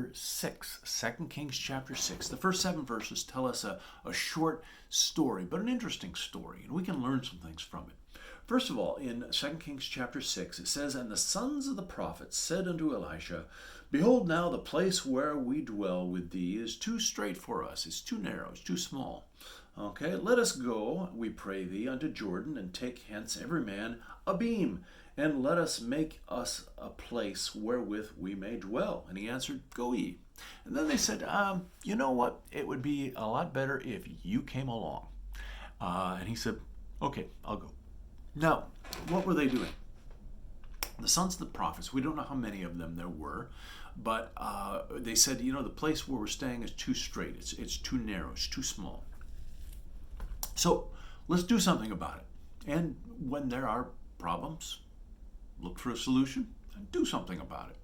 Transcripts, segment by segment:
chapter 6. 2 Kings chapter 6. The first 7 verses tell us a short story, but an interesting story, and we can learn some things from it. First of all, in 2 Kings chapter 6, it says, "And the sons of the prophets said unto Elisha, Behold, now the place where we dwell with thee is too strait for us. It's too narrow, it's too small. Okay, let us go, we pray thee, unto Jordan, and take hence every man a beam, and let us make us a place wherewith we may dwell. And he answered, Go ye. And then they said, You know what? It would be a lot better if you came along. And he said, Okay, I'll go. Now, what were they doing? The sons of the prophets, we don't know how many of them there were, but they said, the place where we're staying is too strait. It's too narrow. It's too small. So let's do something about it. And when there are problems, look for a solution and do something about it.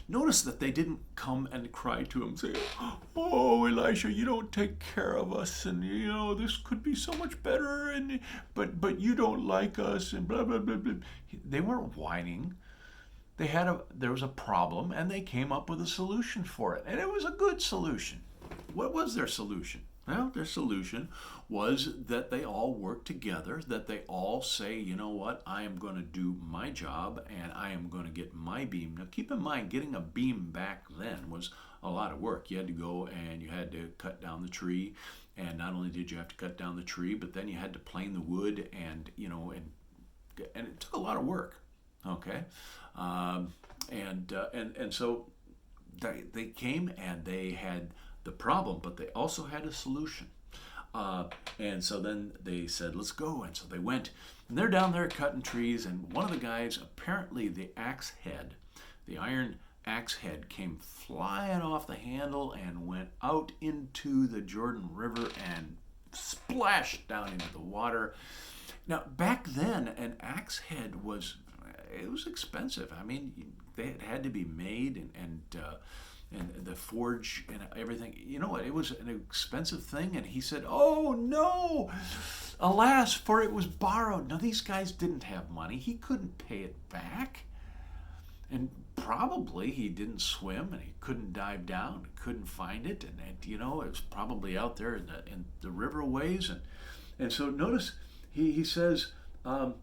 Notice that they didn't come and cry to him, say, "Oh, Elisha, you don't take care of us, and this could be so much better, and but you don't like us, and blah blah blah blah." They weren't whining. There was a problem, and they came up with a solution for it, and it was a good solution. What was their solution? Well, their solution was that they all work together, that they all say, you know what, I am going to do my job and I am going to get my beam. Now, keep in mind, getting a beam back then was a lot of work. You had to go and you had to cut down the tree. And not only did you have to cut down the tree, but then you had to plane the wood and it took a lot of work. Okay. And so they came and they had the problem, but they also had a solution. And so then they said, let's go. And so they went. And they're down there cutting trees. And one of the guys, apparently the iron axe head, came flying off the handle and went out into the Jordan River and splashed down into the water. Now, back then, an axe head was expensive. I mean, they had to be made and the forge and everything. You know what? It was an expensive thing. And he said, "Oh, no! Alas, for it was borrowed." Now, these guys didn't have money. He couldn't pay it back. And probably he didn't swim and he couldn't dive down, couldn't find it. And it was probably out there in the river ways. And so notice he says, "Alas,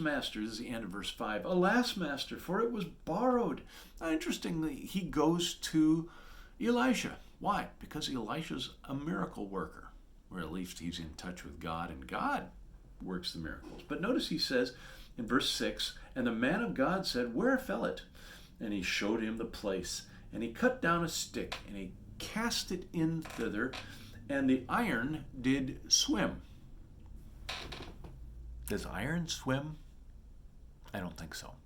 master," this is the end of verse 5, "Alas, master, for it was borrowed." Now, interestingly, he goes to Elisha. Why? Because Elisha's a miracle worker, or at least he's in touch with God, and God works the miracles. But notice he says in verse 6, "And the man of God said, Where fell it? And he showed him the place. And he cut down a stick, and he cast it in thither, and the iron did swim." Does iron swim? I don't think so.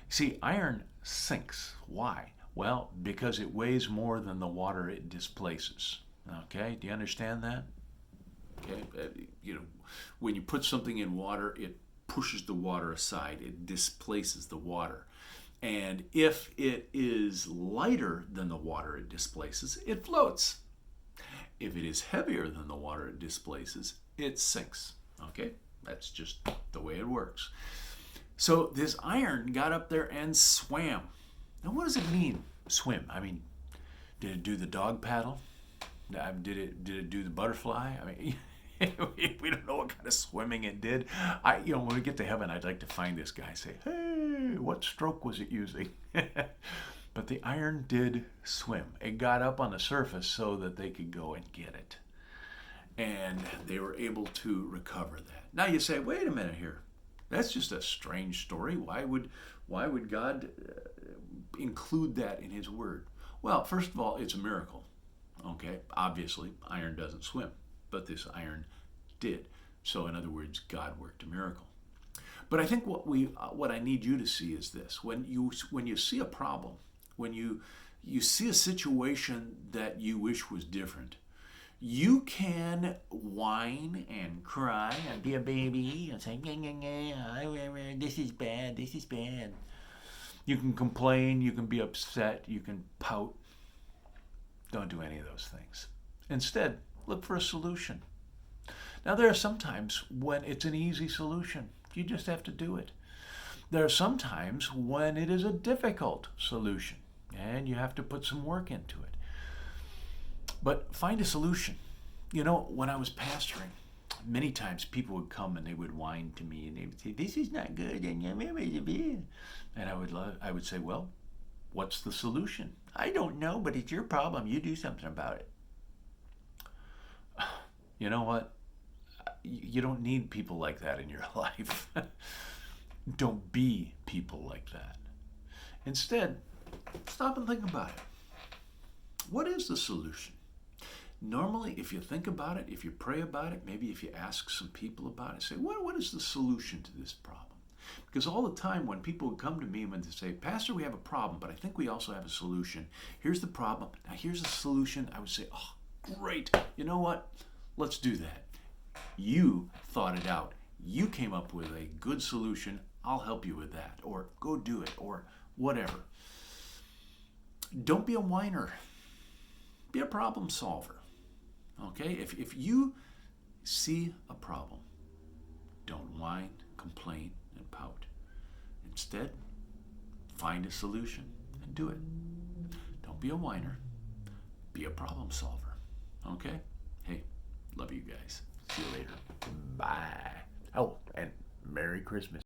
See, iron sinks. Why? Well, because it weighs more than the water it displaces. Okay, do you understand that? Okay, when you put something in water, it pushes the water aside. It displaces the water. And if it is lighter than the water it displaces, it floats. If it is heavier than the water it displaces, it sinks. Okay? That's just the way it works. So this iron got up there and swam. Now, what does it mean, swim? I mean, did it do the dog paddle? Did it do the butterfly? I mean, we don't know what kind of swimming it did. When we get to heaven, I'd like to find this guy, say, "Hey, what stroke was it using?" But the iron did swim. It got up on the surface so that they could go and get it. And they were able to recover that. Now you say, wait a minute here. That's just a strange story. Why would God include that in his word? Well, first of all, it's a miracle. Okay, obviously, iron doesn't swim, but this iron did. So in other words, God worked a miracle. But I think what I need you to see is this. When you see a problem, when you see a situation that you wish was different, you can whine and cry and be a baby and say, "This is bad, this is bad." You can complain, you can be upset, you can pout. Don't do any of those things. Instead, look for a solution. Now, there are some times when it's an easy solution. You just have to do it. There are some times when it is a difficult solution. and you have to put some work into it. But find a solution. You know, when I was pastoring, many times people would come and they would whine to me and they would say, "This is not good," and I would say, "Well, what's the solution?" "I don't know, but it's your problem. You do something about it." You know what? You don't need people like that in your life. Don't be people like that. Instead, stop and think about it. What is the solution? Normally, if you think about it, if you pray about it, maybe if you ask some people about it, say, what is the solution to this problem? Because all the time when people would come to me and they say, "Pastor, we have a problem, but I think we also have a solution. Here's the problem. Now here's the solution." I would say, "Oh, great. You know what? Let's do that. You thought it out. You came up with a good solution. I'll help you with that." Or "Go do it," or whatever. Don't be a whiner. Be a problem solver. Okay? If you see a problem, don't whine, complain, and pout. Instead, find a solution and do it. Don't be a whiner. Be a problem solver. Okay? Hey, love you guys. See you later. Bye. Oh, and Merry Christmas.